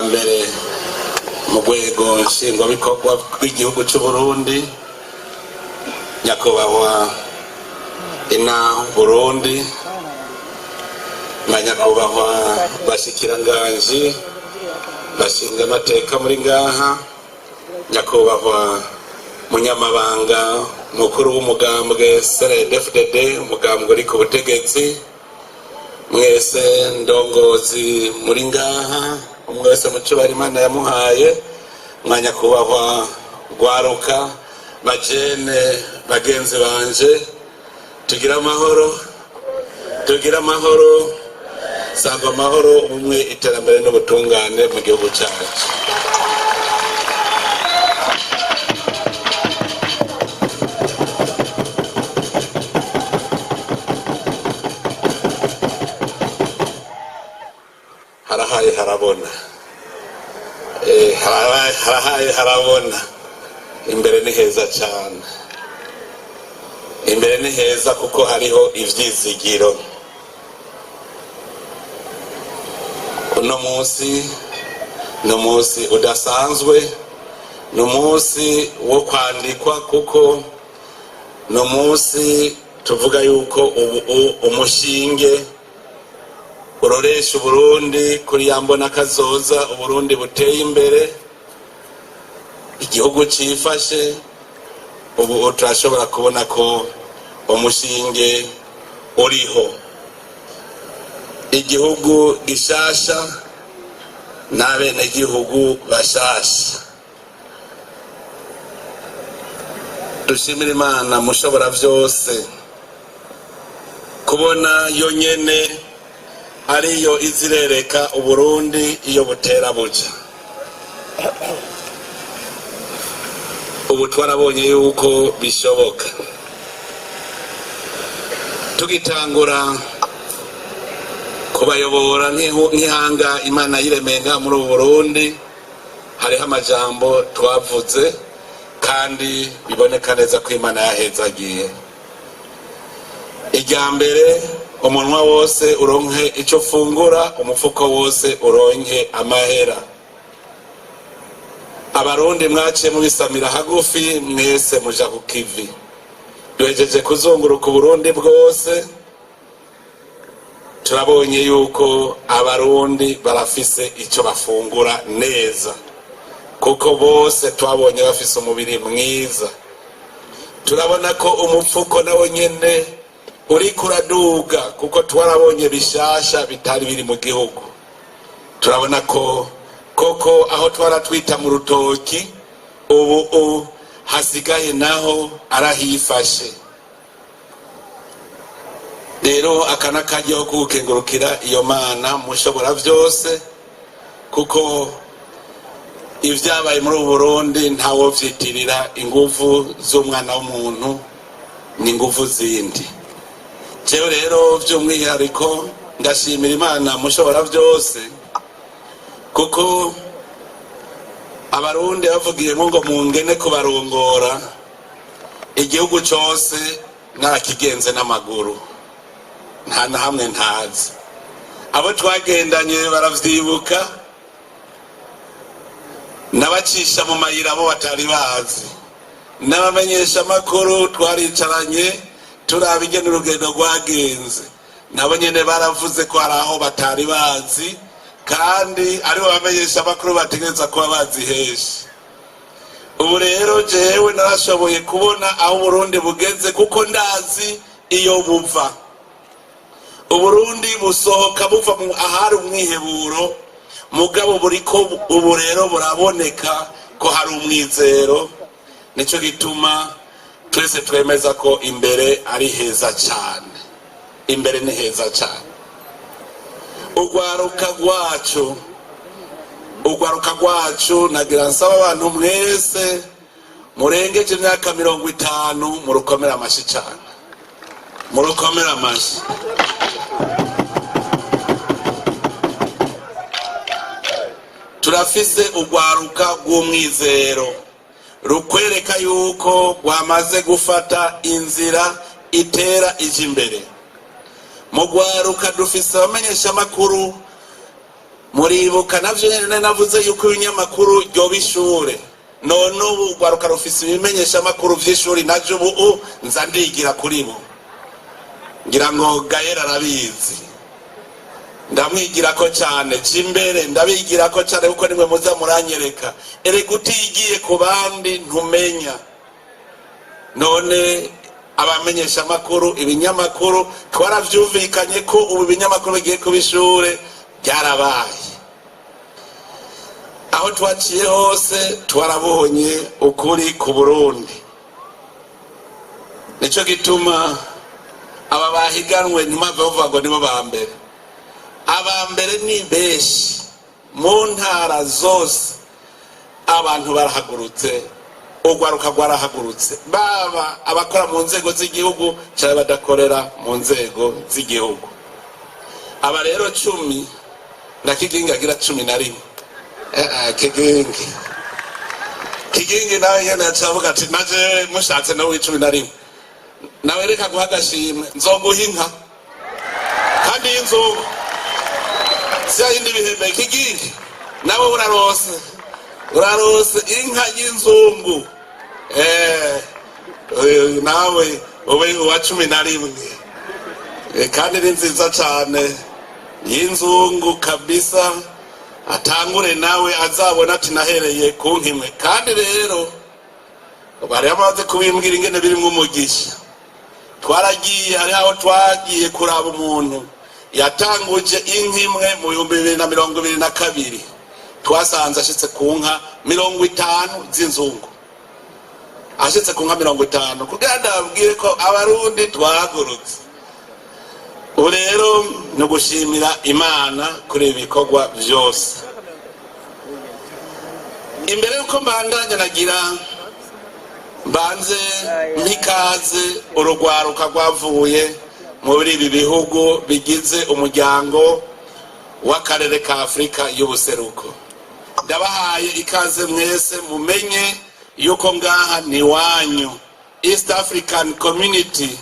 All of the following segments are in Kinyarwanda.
mbere mu rwego nshingwabikorwa rw'igihugu cy'u Burundi, nyakubahwa ina Burundi na nyakubahwa bashikiranganji bashinga amateka muri ngaha, nyakubahwa munyamabanga mukuru w'umugambwe CNDD-FDD, umugambwe uri ku butegetsi, mwese ndongozi muri ngaha, umwese mucubahiro Imana yamuhaye, mwanyakubahwa rwaruka, bajene, bagenzi banje, tugira amahoro, sangwa amahoro, umwe, iterambere n'ubutungane mu gihugu cyacu. harabona imbere ni heza cyane, imbere ni heza kuko hariho ivyizigiro. uno munsi udasanzwe, no munsi wo kwandikwa, kuko no munsi tuvuga yuko umushinge uroresha Burundi kuri yambona kazoza, Burundi buteye imbere, igihugu cifashe. Ubu turashobora kubona ko umushinge uriho, igihugu gishasha n'abene gihugu bashasha. Dushimira Imana mushobora vyose kubona yonyene ariyo izirereka Uburundi iyo butera buja. Ubu twarabonye yuko bishoboka. Tugitangura kubayobora nk'ihanga Imana yiremenga muri Burundi, hariho amajambo twavuze kandi biboneka neza ko Imana yahezagiye. Irya mbere, umunwa wose uronke ico fungura, umufuko wose uronke amahera. Abarundi mwaciye mubisamira hagufi, mwese muja ku kivi. Duhejeje kuzunguruka Burundi bwose, turabonye yuko abarundi barafise ico bafungura neza, kuko bose twabonye bafise umubiri mwiza. Turabona ko umufuko nawo nyene uriko uraduga, kuko twarabonye bishasha bitari biri mu gihugu. Turabona ko koko aho twaratwita mu rutoki, ubu hasigaye naho arahifashe. Rero akana kajyaho kukengurukira iyo Mana mushobora vyose, kuko ivyabaye muri Burundi ntawo vyitirira inguvu z'umwana w'umuntu, ni inguvu zindi. Jewe rero vy'umwihariko ndashimira Imana mushobora vyose, kuko abarundi bavugiye ngo mungene kubarongora igihugu cyose narakigenze n'amaguru, nta na hamwe ntazi. Abo twagendanye baravyibuka, n'abacisha mu mayira bo batari bazi, n'abamenyesha amakuru twaricaranye turabigena urugendo rwagenze, nabo nyene baravuze ko hari aho batari bazi, kandi aribo bamenyesha amakuru bategereza kuba bazi henshi. Ubu rero jewe narashoboye kubona aho Burundi bugeze, kuko ndazi iyo buva. Uburundi busohoka buva mu ahari umwiheburo, mugabo buriko ubu rero buraboneka ko hari umwizero. Nico gituma twese twemeza ko imbere ari heza cyane, imbere ni heza cyane. Ugwaruka rwacu nagira nsaba abantu mwese murengeje imyaka 50 murukomera amashi cyane, murukomera amashi. Turafise ugwaruka rw'umwizero rukwereka yuko rwamaze gufata inzira itera ije imbere. Mu gwaruka dufise abamenyesha amakuru muribuka navyo nyene navuze yuko ibinyamakuru ryoba ishure, none ubu urwaruka rufise ibimenyesha amakuru vy'ishuri naje ubu nza ndigira kuri bo. Ngira ngo Gaera arabizi, ndamwigirako cyane cimbere, ndabigirako cyane kuko nimwe muza muranyereka erega utigiye ku bandi ntumenya. None abamenyesha amakuru ibinyamakuru twaravyumvikanye ko ubu ibinyamakuru bigiye kubishure byarabaye. Aho twaciye hose twarabonye ukuri ku Burundi. Nico gituma aba bahiganwe ntimave bavuga ngo nibo ba mbere. Aba mbere ni beshi mu ntara zose, abantu barahagurutse, urwaruka rwarahagurutse, baba abakora mu nzego z'igihugu cyangwa badakorera mu nzego z'igihugu. Aba rero 10 ndakiginga agira 11 kigingi nawe nyene acavuga ati naje mushatse nawe 11 nawe reka guha agashimwe nzoguha inka kandi y'inzugu siya yindi bihembe. Kigingi nawe urarose inka y'inzungu, nawe ube uwa 11 kandi ni nziza cyane y'inzungu kabisa. Atangure nawe azabona ati nahereye ku nkimwe. Kandi rero bari amaze kubimbwira ingene birimo umugisha. Twaragiye hari aho twagiye kuraba umuntu yatanguje inkimwe mu 2022, twasanze ashitse ku nka 50 z'inzungu, ashitse ku nka 50, kugira ndababwire ko abarundi twahagurutse. Ubu rero no gushimira Imana kuri ibikorwa byose. Imbere yuko mbandanya nagira banze mpikaze urugwaruka rwavuye muri ibi bihugu bigize umuryango w'akarere ka Afrika y'ubuseruko. Ndabahaye ikaze mwese, mumenye yuko ngaha ni wanyu, East African Community,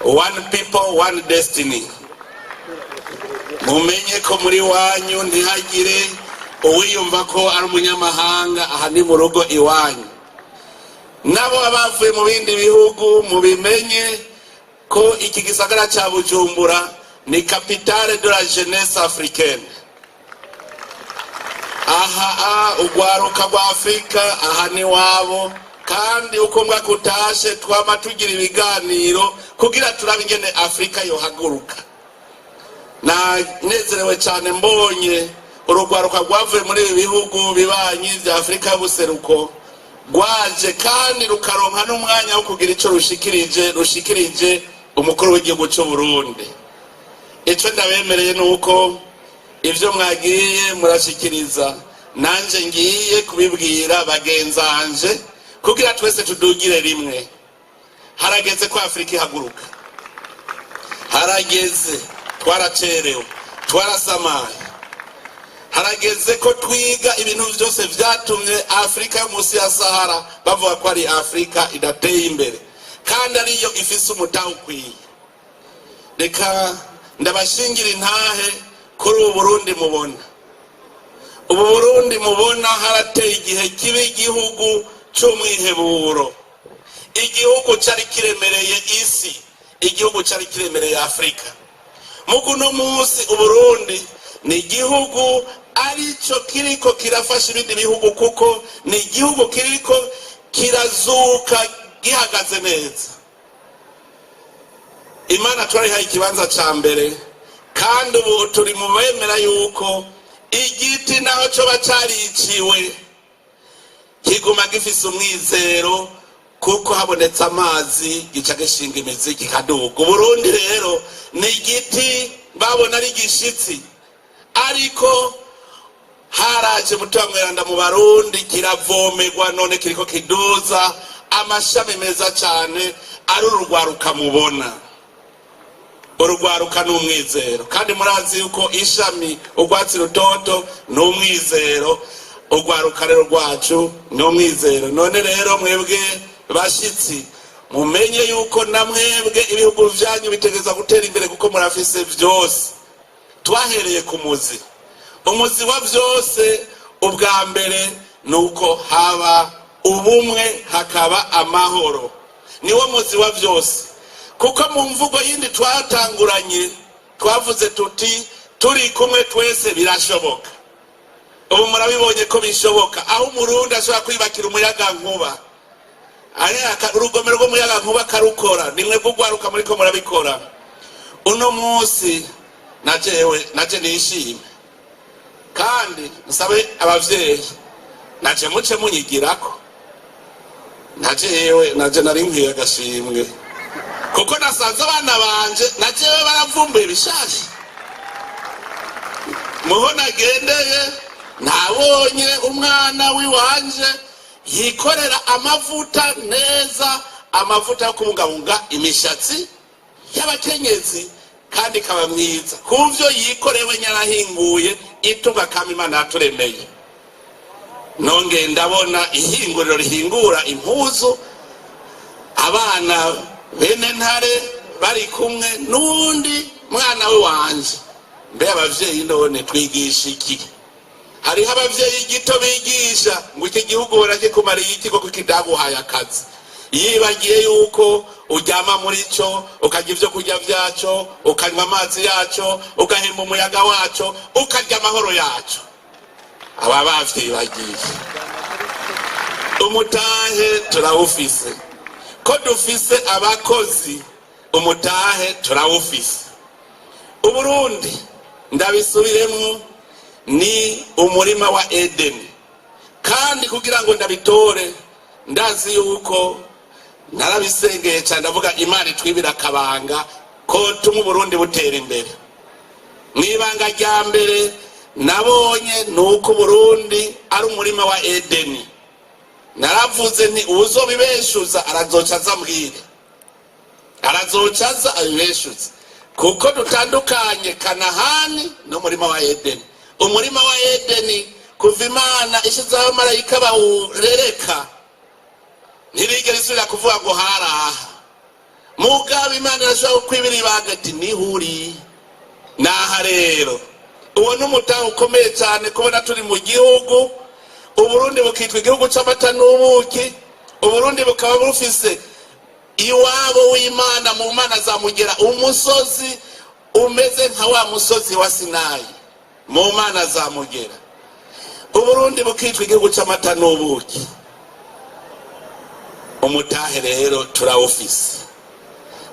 one people one destiny. Mumenye ko muri wanyu ntihagire uwiyumva ko ari umunyamahanga. Aha ni mu rugo iwanyu. Nabo abavuye mu bindi bihugu mubimenye ko iki gisagara cya Bujumbura ni capitale de la jeunesse africaine. Aha urwaruka rwa Afrika aha ni wabo, kandi uko mwakutashe twama tugira ibiganiro kugira turabe ingene Afrika yohaguruka. Nezerewe cyane mbonye urugwaruka rwavuye muri ibi bihugu bibanyi bya Afrika y'ubuseruko rwaje kandi rukaronka n'umwanya wo kugira ico rushikirije umukuru w'igihugu cy'u Burundi. Ico ndabemereye nuko ivyo mwagiye murashikiriza nanje ngiye kubibwira bagenzanje kugira twese tudugire rimwe. Harageze ko Afrika ihaguruka, harageze, twaracerewe, twarasamaye. Harageze ko twiga ibintu byose vyatumye Afrika munsi ya Sahara bavuga ko ari Afrika idateye imbere kandi ariyo ifise umutaho ukwiye. Reka ndabashingira intahe kuri ubu Burundi mubona. Ubu Burundi mubona harateye igihe kibi igihugu cy'umwiheburo, igihugu cyari kiremereye isi, igihugu cyari kiremereye Afrika. Muguno munsi Uburundi ni igihugu arico kiriko kirafasha ibindi bihugu kuko ni igihugu kiriko kirazuka gihagaze neza. Imana twarihaye ikibanza ca mbere, kandi ubu turi mu bemera yuko igiti naho cyo bacariciwe kiguma gifise umwizero kuko habonetse amazi gica gishinga imizi kikaduga. Burundi rero ni igiti babona ari gishitsi, ariko haraje mutangweranda mu Barundi kiravomerwa, none kiriko kiduza amashami meza cyane. Ari urugwaruka mubona, urugwaruka n'umwizero, kandi murazi yuko ishami urwatsi rutoto n'umwizero, urwaruka rero rwacu n'umwizero. None rero mwebwe bashitsi mumenye yuko namwebwe ibihugu byanyu bitegeza gutera imbere kuko murafise byose. Twahereye ku muzi, umuzi wa byose ubwa mbere nuko haba ubumwe hakaba amahoro, niwo muzi wa byose. Kuko mu mvugo yindi twatanguranye twavuze tuti turi kumwe twese birashoboka. Ubu murabibonye ko bishoboka, aho umurundi ashobora kwibakira umuyaga nkuba, urugomero rw'umuyaga nkuba karukora, nimwe bw'ugwaruka muri ko murabikora. Uno munsi naje nishime kandi nsabe abavyeyi naje muce munyigirako, naje nari nkwiye agashimwe kuko nasanze abana banje najewe baravumbuye bishasha. Muho nagendeye nabonye umwana wiwanje yikorera amavuta neza, amavuta yo kubungabunga imishatsi y'abakenyezi kandi kaba mwiza kuvyo yikorewe nyarahinguye itunga kama Imana yaturemeye. Nonge ndabona ihinguriro rihingura impuzu, abana bene ntare bari kumwe n'undi mwana we wanje. Mbe abavyeyi none twigisha iki? Hariho abavyeyi gito bigisha ngo iki gihugu barakikumariye iki ko kidaguhaye akazi, yibagiye yuko uryama muri cyo, ukarya ivyo kurya vyaco, ukanywa amazi yaco, ugahema umuyaga waco, ukarya amahoro yaco. Aba bavyeyi bagiye umutahe turawufise, ko dufise abakozi umutahe turawufise. Uburundi ndabisubiremwo ni umurima wa Edeni, kandi kugira ngo ndabitore ndazi yuko narabisengeye cyane, ndavuga Imana itwibira akabanga ko tuma Burundi butera imbere. Mwibanga rya mbere nabonye nuko Burundi ari umurima wa Edeni. Naravuze nti uzobibeshuza arazocaza mbwire, arazocaza abibeshuza, kuko dutandukanye Kanahani no murima wa Edeni. Umurima wa Edeni kuva Imana ishizeho abamarayika bawurereka ntirigera isubira kuvuga ngo haraha. Mugabo Imana irashobora kwibira ibanga ati nihuri naha. Rero uwo n'umutahe ukomeye cyane kubona turi mu gihugu Uburundi bukitwa igihugu c'amata n'ubuki. Uburundi bukaba bufise iwabo w'Imana mu Mana zamugera umusozi umeze nka wa musozi wa Sinayi mu Mana zamugera. Uburundi bukitwa igihugu c'amata n'ubuki. Umutahe rero turawufise.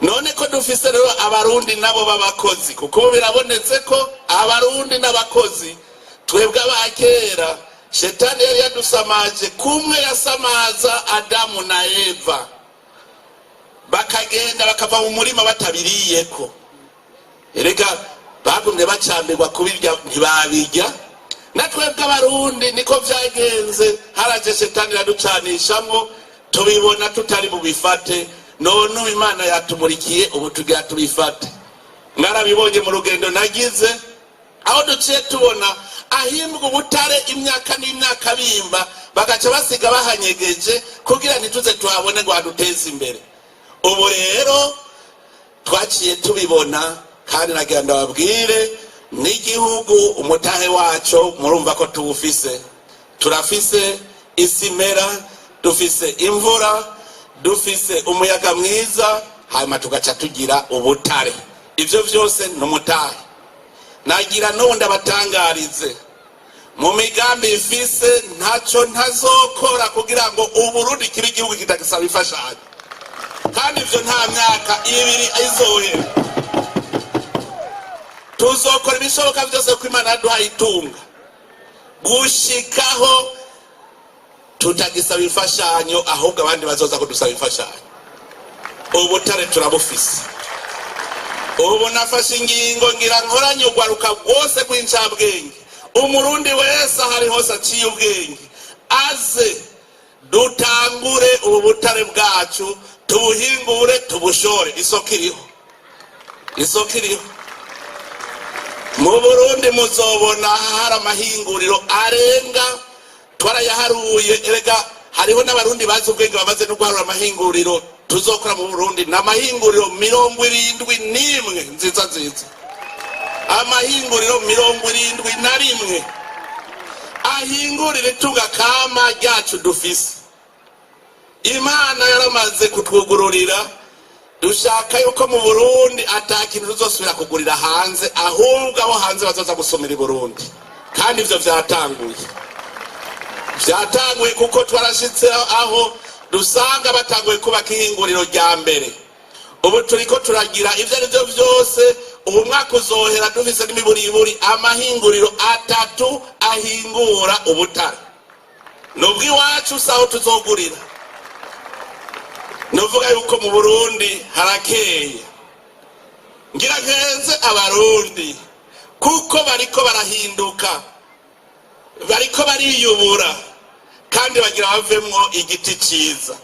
None ko dufise rero abarundi nabo babakozi, kuko birabonetse ko abarundi n'abakozi twebwe abakera Shetani yari yadusamaje kumwe yasamaza Adamu na Eva, bakagenda bakava mu murima batabiriyeko. Erega bagumye bacambirwa kubirya ntibabirya. Natwebwe abarundi niko vyagenze, haraje Shetani yaducanishamwo tubibona tutari bubifate. None Imana yatumurikiye ubu tugira tubifate. Mwarabibonye mu rugendo nagize aho duciye tubona ahimbwa ubutare imyaka n'imyaka bimba, bagaca basiga bahanyegeje kugira ntituze tuhabone ngo aduteze imbere. Ubu rero twaciye tubibona, kandi nagira ndababwire n'igihugu umutahe wacu murumva ko tuwufise. Turafise isimera, dufise imvura, dufise umuyaga mwiza, hanyuma tugaca tugira ubutare. Ivyo vyose n'umutahe. Nagira n'ubundi abatangarize mu migambi ifise ntaco ntazokora kugira ngo Uburundi kibe igihugu kitagisaba imfashanyo, kandi ivyo nta myaka ibiri izohera. Tuzokora ibishoboka vyose ko Imana yaduhaye itunga gushikaho tutagisaba imfashanyo, ahubwo abandi bazoza kudusaba imfashanyo. Ubutare turabufise. Ubu nafashe ingingo ngira nkoranye ugwaruka rwose rw'incabwenge. Umurundi wese ahari hose aciye ubwenge aze dutangure ubu butare bwacu, tubuhingure, tubushore. Isoko iriho. Mu Burundi muzobona hari amahinguriro arenga, twarayaharuye. Erega hariho n'abarundi bazi ubwenge bamaze no guharura amahinguriro tuzokora mu Burundi. N'amahinguriro 71 nziza. amahinguriro 71 ahingurira itunga kama ryacu dufise. Imana yaramaze kutwugururira, dushaka yuko mu Burundi atakintu tuzosubira kugurira hanze, ahubwo abo hanze bazoza gusomera i Burundi. Kandi ivyo vyatanguye kuko twarashitse aho dusanga batanguye kubaka ihinguriro rya mbere. Ubu turiko turagira ivyo arivyo vyose, ubu mwaka uzohera dufise n'imiburiburi amahinguriro 3 ahingura ubutare. Nubwo iwacu saho tuzogurira. Novuga yuko mu Burundi harakeye. Ngira nkenze abarundi kuko bariko barahinduka, bariko bariyubura, kandi bagira bavemwo igiti ciza.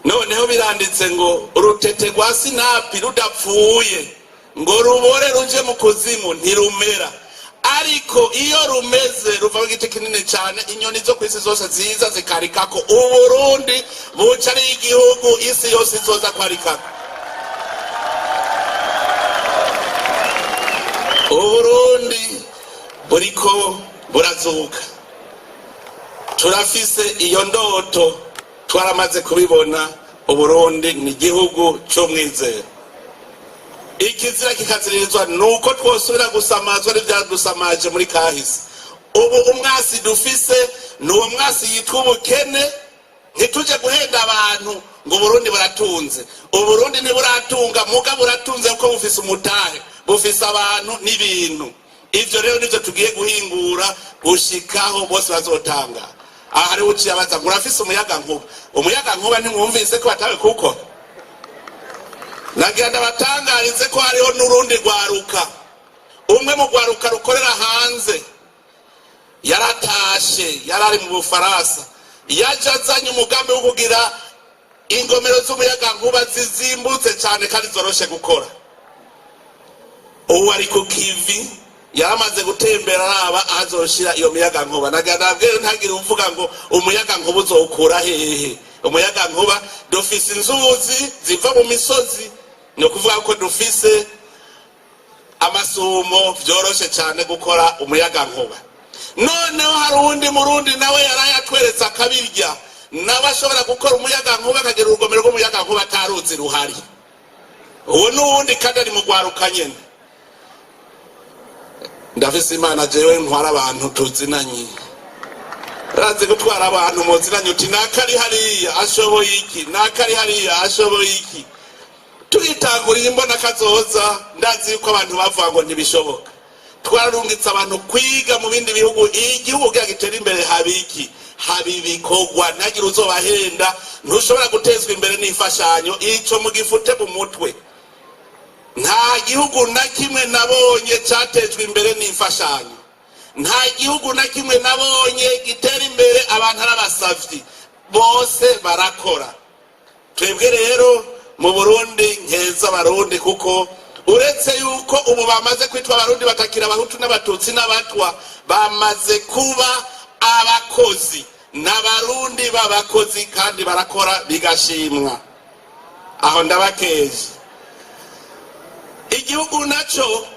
Noneho biranditse ngo urutete rwa sinapi rudapfuye ngo rubore ruje mu kuzimu ntirumera, ariko iyo rumeze ruva igiti kinini cyane, inyoni zo kwisi zose ziza zikarikako. Uburundi buca ari igihugu isi yose izoza kwarikako. Uburundi buriko burazuka, turafise iyo ndoto, twaramaze kubibona. Uburundi ni igihugu cy'umwizero. Ikizira kikazirizwa nuko twosubira gusamazwa n'ivyadusamaje muri kahise. Ubu umwasi dufise nuwo mwasi yitwa ubukene. Ntituje guhenda abantu ngo Burundi buratunze. Uburundi ntiburatunga, muga buratunze kuko bufise umutahe, bufise abantu n'ibintu. Ivyo rero nivyo tugiye guhingura gushikaho bose bazotanga. Ahari uciye abaza ngo urafise umuyaga nkuba. Umuyaga nkuba ntimwumvise ko batawe kuko nagenda batangarize ko hariho n'urundi rwaruka. Umwe mu rwaruka rukorera hanze yaratashe, yarari mu Bufaransa, yaje azanye umugambi wo kugira ingomero z'umuyaga nkuba zizimbutse cyane kandi zoroshe gukora. Ubu ari ku kivi, yaramaze gutembera araba azoshira iyo muyaga nkuba. Naganabwe ntagire uvuga ngo umuyaga nkuba uzokura hehe. Umuyaga nkuba dufise inzuzi ziva mu misozi, no kuvuga ko dufise amasumo byoroshe cyane gukora umuyaga nkuba. Noneho hari undi murundi nawe yarayatweretse akabirya, n'abashobora gukora umuyaga nkuba akagira urugomero rw'umuyaga nkuba ataruzi ruhari. Uwo n'uwundi kandi ari mu rwaruka nyene. Ndafise Imana jewe ntwara abantu tuzinanye. Raze gutwara abantu muzinanye uti nakari hariya ashoboye iki, nakari hariya ashoboye iki. Tuyitangurira imbona kazoza, ndazi yuko abantu bavuga ngo ntibishoboka. Twararungitse abantu kwiga mu bindi bihugu, igihugu gitera imbere habiki, habibikogwa nagira uzobahenda, ntushobora gutezwa imbere n'imfashanyo, ico mu gifute mu mutwe. Nta gihugu na kimwe nabonye cyatejwe imbere n'imfashanyo. Nta gihugu na kimwe nabonye gitera imbere abantu arabasavyi, bose barakora. Twebwe rero mu Burundi nkeza abarundi kuko uretse yuko ubu bamaze kwitwa abarundi batakira abahutu n'abatutsi n'abatwa, bamaze kuba abakozi n'abarundi b'abakozi kandi barakora bigashimwa. Aho ndabakeje. Igihugu naco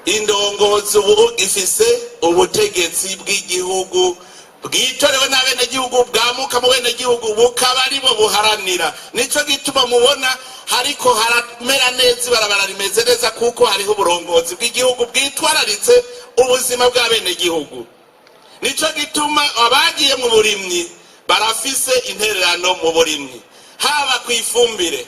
indongozi ubu ifise ubutegetsi bw'igihugu bwitorewe n'abene gihugu, bwamuka mu bene gihugu bukaba ari bo buharanira. Nico gituma mubona hariko haramera neza, barabara rimeze neza kuko hariho uburongozi bw'igihugu bwitwararitse ubuzima bw'abene gihugu. Nico gituma abagiye mu burimyi barafise intererano mu burimyi, haba kwifumbire.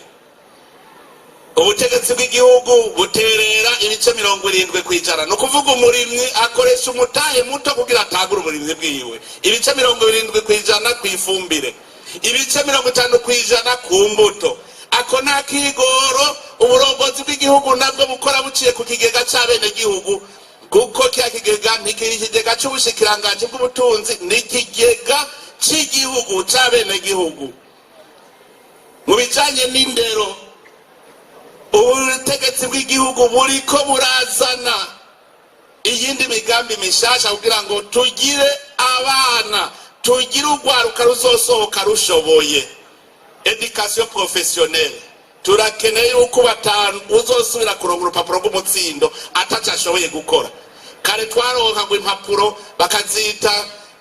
Ubutegetsi bw'igihugu buterera ibice 70%. No kuvuga umurimyi akoresha umutahe muto kugira atagura umurimyi bwiwe. Ibice 70% kwifumbire, ibice 50% ku mbuto. Ako nakigoro uburongozi bw'igihugu nabwo bukora buciye ku kigega cy'abene gihugu, kuko kya kigega ntikigega cy'ubushikiranganje bw'ubutunzi, nikigega cy'igihugu cy'abene gihugu. Mu bijanye n'indero, ubutegetsi bw'igihugu buriko burazana iyindi migambi mishasha kugira ngo tugire abana, tugire urwaruka ruzosohoka rushoboye. Education professionnelle, turakeneye yuko batanu uzosubira kuronka urupapuro rw'umutsindo atacashoboye gukora. Kare twaronka ngo impapuro bakazita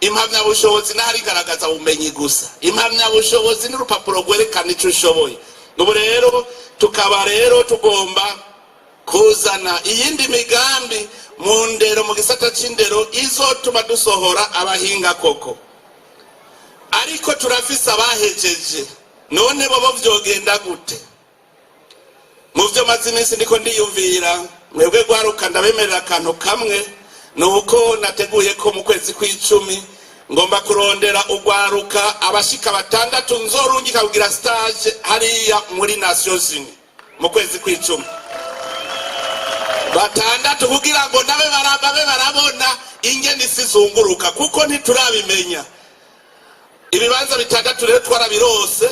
impamyabushobozi n'ahari garagaza ubumenyi gusa. Impamyabushobozi n'urupapuro rwerekana icyo ushoboye. Ubu rero tukaba rero tugomba kuzana iyindi migambi mu ndero, mu gisata c'indero izotuma dusohora abahinga koko. Ariko turafise abahejeje, none bobo vyogenda gute? Mu vyo mazinisi ndiko ndiyumvira, mwebwe gwaruka ndabemerera akantu kamwe, nuko nateguye ko mu kwezi kw'icumi ngomba kurondera ugwaruka abashika 6 nzorungika kugira stage hariya muri Nations Unies mu kwezi kw'icumi. 6 kugira ngo nabe barabona ingene isizunguruka, kuko ntiturabimenya. Ibibanza 6 rero twarabirose.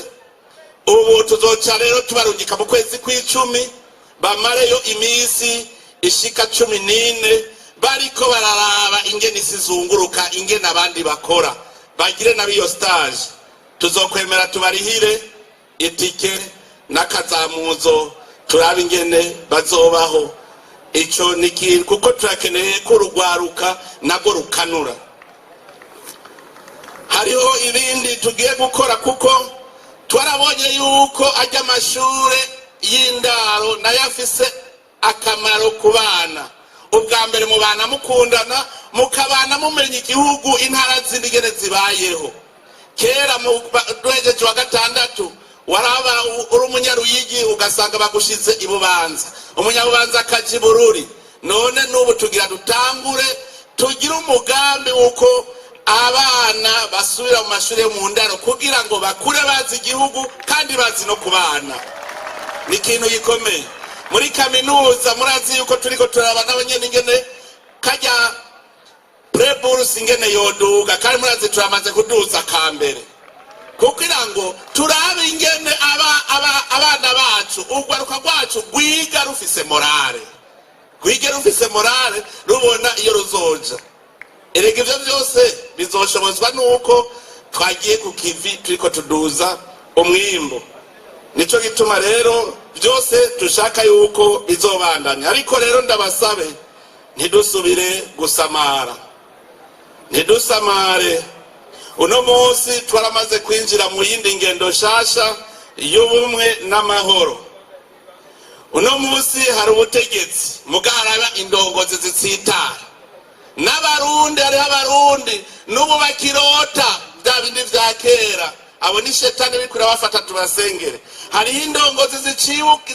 Ubu tuzoca rero tubarungika mu kwezi kw'icumi bamareyo imisi ishika 14 bariko bararaba ingene isizunguruka, ingene abandi bakora, bagire nabiyo stage. Tuzokwemera tubarihire itike n'akazamuzo, turabe ingene bazobaho. Ico nikiri kuko turakeneye ko rugwaruka nago rukanura. Hariho ibindi tugiye gukora kuko twarabonye yuko ajya amashure y'indaro nayo afise akamaro ku bana. Ubwa mbere mu bana mukundana, mukabana mumenya igihugu intara zindi ngene zibayeho. Kera mu rwejeje wa 6 waraba uri umunyaruyigi ugasanga bagushize ibubanza, umunyabubanza akaja ibururi. None nubu tugira dutangure tugira umugambi uko abana basubira mu mashure mu ndaro kugira ngo bakure bazi igihugu kandi bazi no kubana. Ni ikintu gikomeye. Muri kaminuza murazi yuko turiko turaba n'abanyene ingene kajya pre-bourse ingene yoduga, kandi murazi turamaze kuduza kambere kugira ngo turabe ingene abana bacu ugwaruka rwacu rwiga rufise morale, rubona iyo ruzoja. Erega ivyo vyose bizoshobozwa nuko twagiye ku kivi turiko tuduza umwimbo. Nico gituma rero byose tushaka yuko bizobandanya. Ariko rero ndabasabe ntidusubire gusamara, ntidusamare. Uno munsi twaramaze kwinjira mu yindi ngendo shasha y'ubumwe n'amahoro. Uno munsi hari ubutegetsi mugaraba indongozi zitsitara n'abarundi, hariho abarundi n'ubu bakirota bya bindi vya kera. Abo ni shetani bikura bafata tubasengere. Hariho indongozi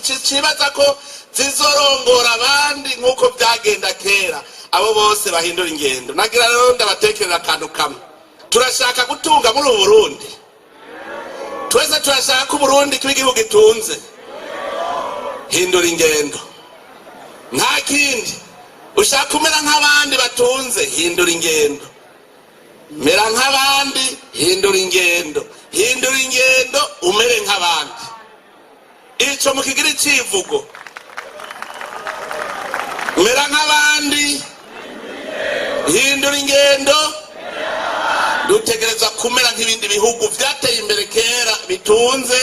zicibaza ko zizorongora abandi nk'uko byagenda kera. Abo bose bahindura ingendo. Nagira rero ndabatekerera akantu kamwe. Turashaka gutunga muri Burundi. Twese turashaka ko Burundi kiba igihugu gitunze. Hindura ingendo. Nta kindi. Ushaka kumera nk'abandi batunze, hindura ingendo. Mera nk'abandi, hindura ingendo. Hindura ingendo umere nk'abandi. Ico mukigira icivugo. Mera nk'abandi, hindura ingendo. Dutegereza kumera nk'ibindi bihugu vyateye imbere kera bitunze.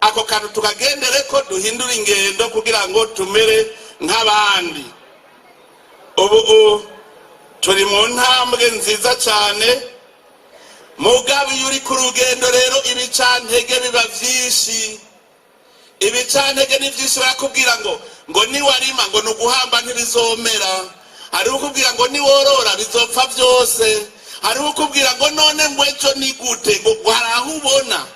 Ako kantu tukagendere ko duhindura ingendo kugira ngo tumere nk'abandi. Ubu turi mu ntambwe nziza cyane. Mugabe yuri ku rugendo rero ibicantege biba vyinshi. Ibicantege ni vyinshi, barakubwira ngo niwarima ngo nuguhamba ntibizomera. Hari ukubwira ngo niworora bizopfa vyose. Hari ukubwira ngo none ngwejo ni gute ngo harahubona.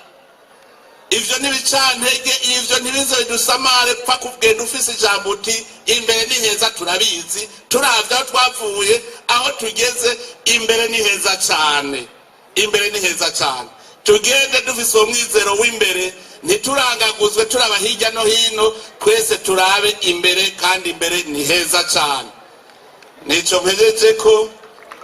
Ivyo nibicantege, ivyo ntibizodusamare kwa kugenda ufise ijambo uti imbere ni heza. Turabizi, turavya twavuye aho tugeze, imbere ni heza cyane. Imbere ni heza cyane. Tugende dufise umwizero w'imbere, ntiturangaguzwe turaba hirya no hino, twese turabe imbere, kandi imbere ni heza cyane. Nico mpejeje ko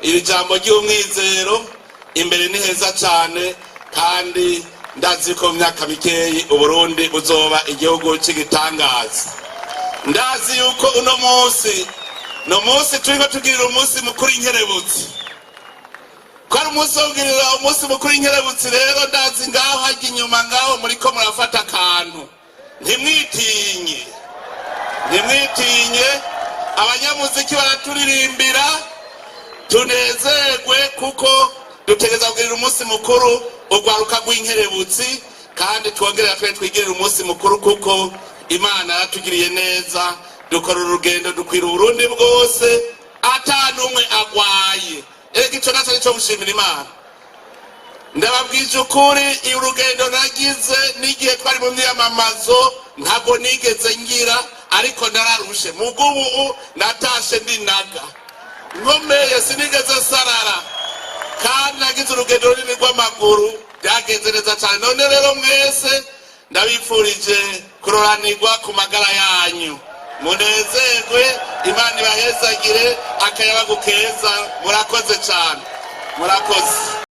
iri jambo ry'umwizero, imbere ni heza cyane, kandi ndazi ko myaka mikeyi Uburundi buzoba igihugu cy'igitangaza. Ndazi yuko uno munsi turiko tugirira umunsi mukuru inkerebutsi. Kwari umunsi wogirira umunsi mukuru inkerebutsi rero ndazi ngaho hajya inyuma ngaho muriko murafata akantu. ntimwitinye abanyamuziki baraturirimbira tunezerwe kuko dutegereza kugirira umunsi mukuru urwaruka rw'inkerebutsi kandi twongerera twigirira umunsi mukuru kuko Imana yatugiriye neza dukora urugendo dukwira Burundi bwose atanumwe agwaye ico naco nico gushimira Imana ndababwije ukuri urugendo nagize n'igihe twari mu myamamazo ntabwo nigeze ngira ariko nararushe mugubu natashe ndinaga nkomeye sinigeze sarara kandi nagize urugendo runini rw'amaguru byagenze neza cyane none rero mwese ndabifurije kuroranirwa ku magara yanyu munezerwe Imana ibahezagire akayabagu keza murakoze cyane murakoze